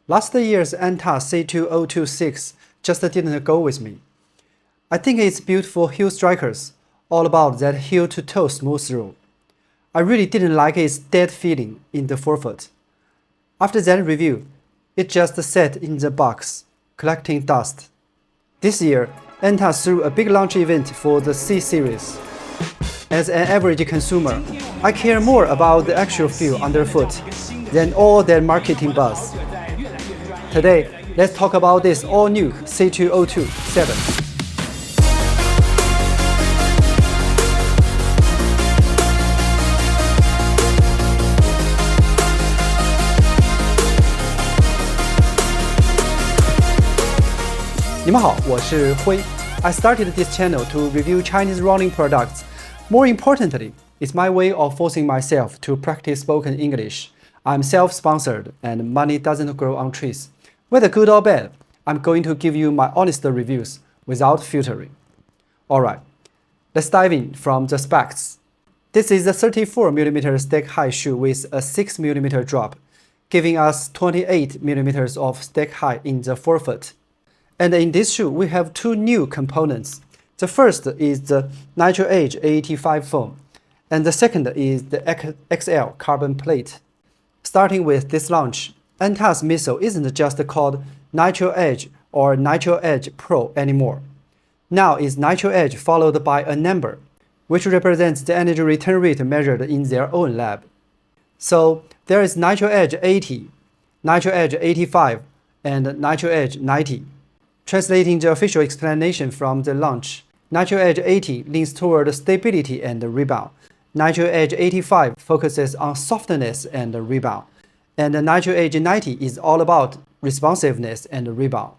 Last year's ANTA C202 just didn't go with me. I think it's built for heel strikers, all about that heel-to-toe smooth through. I really didn't like its dead feeling in the forefoot. After that review, it just sat in the box, collecting dust. This year, ANTA threw a big launch event for the C series. As an average consumer, I care more about the actual feel underfoot than all that marketing buzz. Today, let's talk about this all-new C202 7.你们好，我是辉。I started this channel to review Chinese running products. More importantly, it's my way of forcing myself to practice spoken English. I'm self-sponsored and money doesn't grow on trees. Whether good or bad, I'm going to give you my honest reviews without filtering. Alright, let's dive in from the specs. This is a 34mm stack high shoe with a 6mm drop, giving us 28mm of stack high in the forefoot. And in this shoe, we have two new components. The first is the Nitro Edge A85 foam, and the second is the XL carbon plate. Starting with this launch, ANTA's midsole isn't just called Nitro Edge or Nitro Edge Pro anymore. Now it's Nitro Edge followed by a number, which represents the energy return rate measured in their own lab. So there is Nitro Edge 80, Nitro Edge 85, and Nitro Edge 90. Translating the official explanation from the launch, Nitro Edge 80 leans toward stability and rebound. Nitro Edge 85 focuses on softness and rebound. And the Nitro Edge 90 is all about responsiveness and rebound.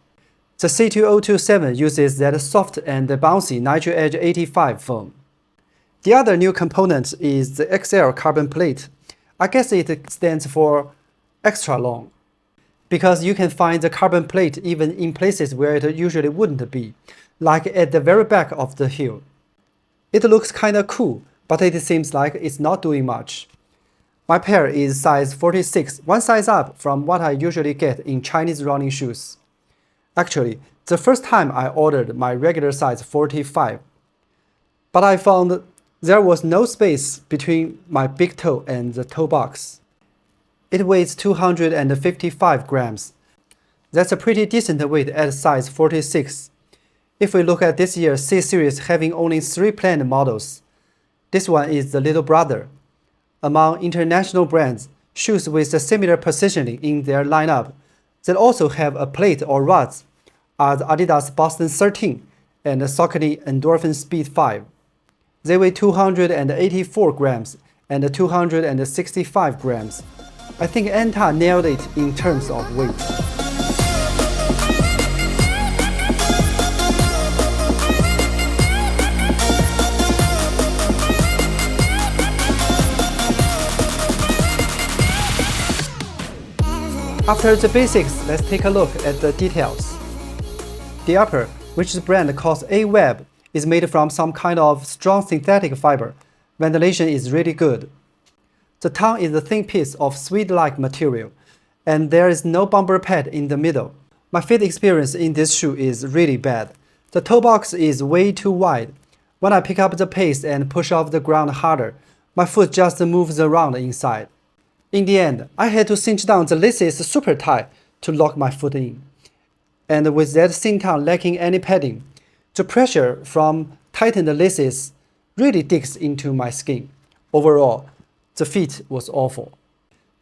The C202 7 uses that soft and bouncy Nitro Edge 85 foam. The other new component is the XL carbon plate. I guess it stands for extra long, because you can find the carbon plate even in places where it usually wouldn't be, like at the very back of the heel. It looks kinda cool, but it seems like it's not doing much. My pair is size 46, one size up from what I usually get in Chinese running shoes. Actually, the first time I ordered my regular size 45, but I found there was no space between my big toe and the toe box. It weighs 255 grams. That's a pretty decent weight at size 46. If we look at this year's C series having only 3 planned models, this one is the little brother. Among international brands, shoes with a similar positioning in their lineup that also have a plate or rods are the Adidas Boston 13 and the Saucony Endorphin Speed 5. They weigh 284 grams and 265 grams. I think ANTA nailed it in terms of weight. After the basics, let's take a look at the details. The upper, which the brand calls A-Web, is made from some kind of strong synthetic fiber. Ventilation is really good. The tongue is a thin piece of suede-like material, and there is no bumper pad in the middle. My fit experience in this shoe is really bad. The toe box is way too wide. When I pick up the pace and push off the ground harder, my foot just moves around inside. In the end, I had to cinch down the laces super tight to lock my foot in. And with that cinch down lacking any padding, the pressure from tightened laces really digs into my skin. Overall, the fit was awful.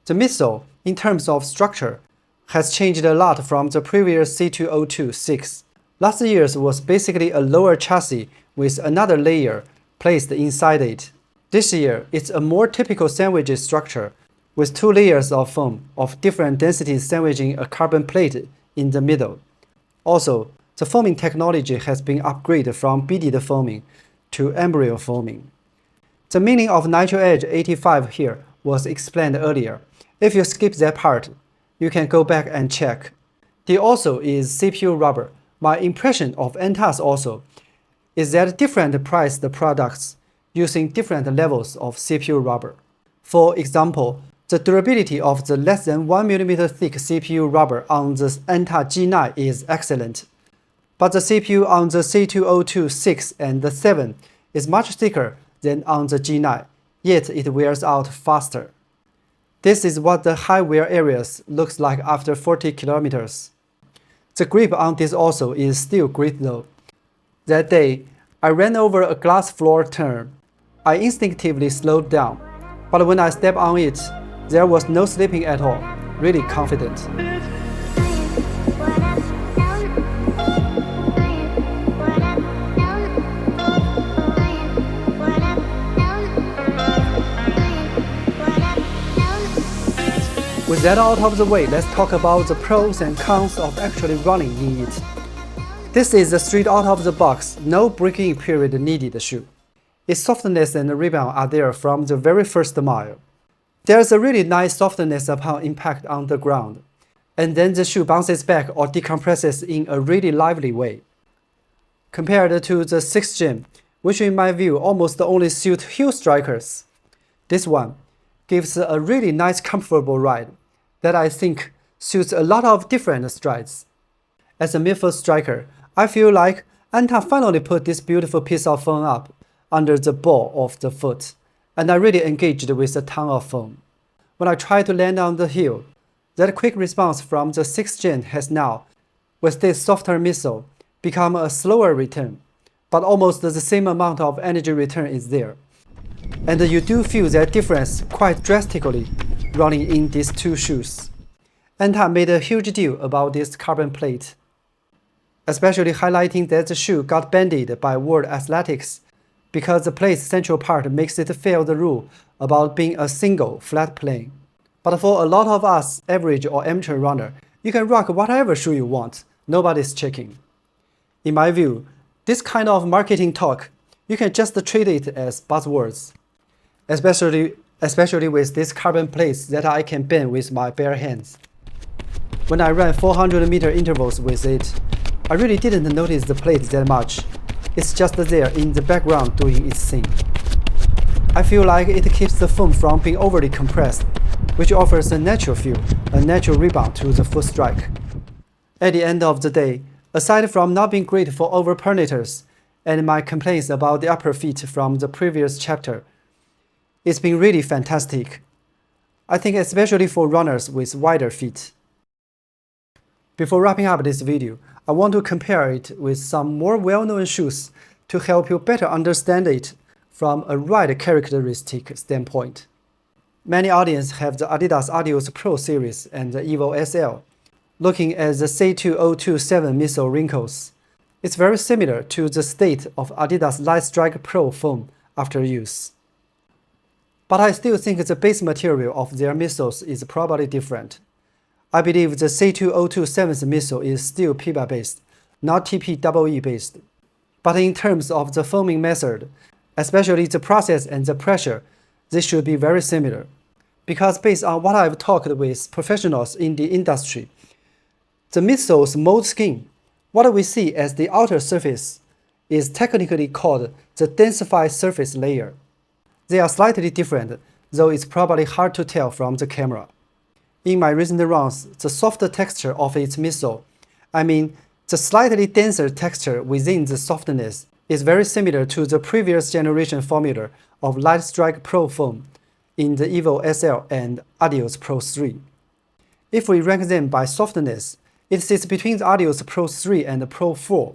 The midsole, in terms of structure, has changed a lot from the previous C202 6. Last year's was basically a lower chassis with another layer placed inside it. This year, it's a more typical sandwich structure, with 2 layers of foam of different densities sandwiching a carbon plate in the middle. Also, the foaming technology has been upgraded from beaded foaming to embryo foaming. The meaning of Nitro Edge 85 here was explained earlier. If you skip that part, you can go back and check. The also is CPU rubber. My impression of ANTA's also is that different priced products using different levels of CPU rubber. For example, The durability of the less than 1mm thick CPU rubber on the ANTA G9 is excellent, but the CPU on the C202 6 and 7 is much thicker than on the G9, yet it wears out faster. This is what the high wear areas looks like after 40 kilometers. The grip on this also is still great though. That day, I ran over a glass floor turn. I instinctively slowed down, but when I stepped on it, there was no slipping at all, really confident. With that out of the way, let's talk about the pros and cons of actually running in it. This is the straight out of the box, no break-in period needed shoe. Its softness and rebound are there from the very first mile. There's a really nice softness upon impact on the ground, and then the shoe bounces back or decompresses in a really lively way. Compared to the 6th Gen, which in my view almost only suit heel strikers, this one gives a really nice comfortable ride that I think suits a lot of different strides. As a midfoot striker, I feel like ANTA finally put this beautiful piece of foam up under the ball of the foot, and I really engaged with a ton of foam. When I try to land on the heel, that quick response from the 6th Gen has now, with this softer midsole, become a slower return, but almost the same amount of energy return is there. And you do feel that difference quite drastically running in these two shoes. ANTA made a huge deal about this carbon plate, especially highlighting that the shoe got banned by World Athletics because the plate's central part makes it fail the rule about being a single flat plane. But for a lot of us average or amateur runner, you can rock whatever shoe you want, nobody's checking. In my view, this kind of marketing talk, you can just treat it as buzzwords, especially with these carbon plates that I can bend with my bare hands. When I ran 400-meter intervals with it, I really didn't notice the plate that much. It's just there in the background doing its thing. I feel like it keeps the foam from being overly compressed, which offers a natural feel, a natural rebound to the foot strike. At the end of the day, aside from not being great for overpernators and my complaints about the upper feet from the previous chapter, it's been really fantastic. I think especially for runners with wider feet. Before wrapping up this video, I want to compare it with some more well-known shoes to help you better understand it from a ride characteristic standpoint. Many audiences have the Adidas Adios Pro series and the Evo SL. Looking at the C202 7 midsole wrinkles, it's very similar to the state of Adidas Lightstrike Pro foam after use. But I still think the base material of their midsoles is probably different. I believe the C202 7's midsole is still PBA based, not TPEE based. But in terms of the foaming method, especially the process and the pressure, they should be very similar. Because based on what I've talked with professionals in the industry, the midsole's mold skin, what we see as the outer surface, is technically called the densified surface layer. They are slightly different, though it's probably hard to tell from the camera. In my recent runs, the softer texture of its midsole, the slightly denser texture within the softness, is very similar to the previous generation formula of Lightstrike Pro foam in the Evo SL and Adios Pro 3. If we rank them by softness, it sits between the Adios Pro 3 and the Pro 4.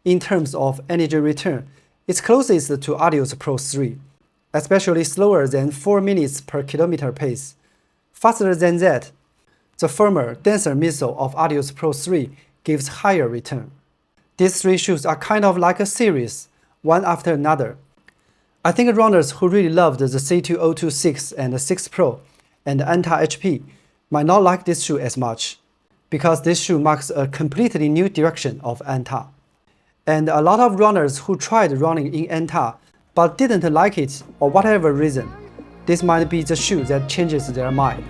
In terms of energy return, it's closest to Adios Pro 3, especially slower than 4 minutes per kilometer pace. Faster than that, the firmer, denser midsole of Adios Pro 3 gives higher return. These three shoes are kind of like a series, one after another. I think runners who really loved the C202 6 and the 6 Pro and the ANTA HP might not like this shoe as much, because this shoe marks a completely new direction of ANTA. And a lot of runners who tried running in ANTA but didn't like it or whatever reason, this might be the shoe that changes their mind.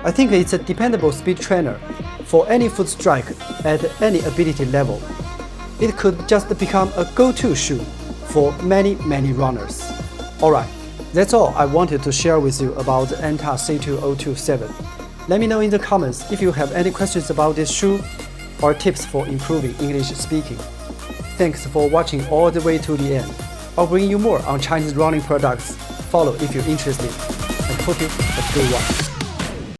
I think it's a dependable speed trainer for any foot strike at any ability level. It could just become a go-to shoe for many runners. Alright, That's all I wanted to share with you about the ANTA C202. Let me know in the comments if you have any questions about this shoe or tips for improving English speaking. Thanks for watching all the way to the end. I'll bring you more on Chinese running products. Follow if you're interested, and hope you have a good one.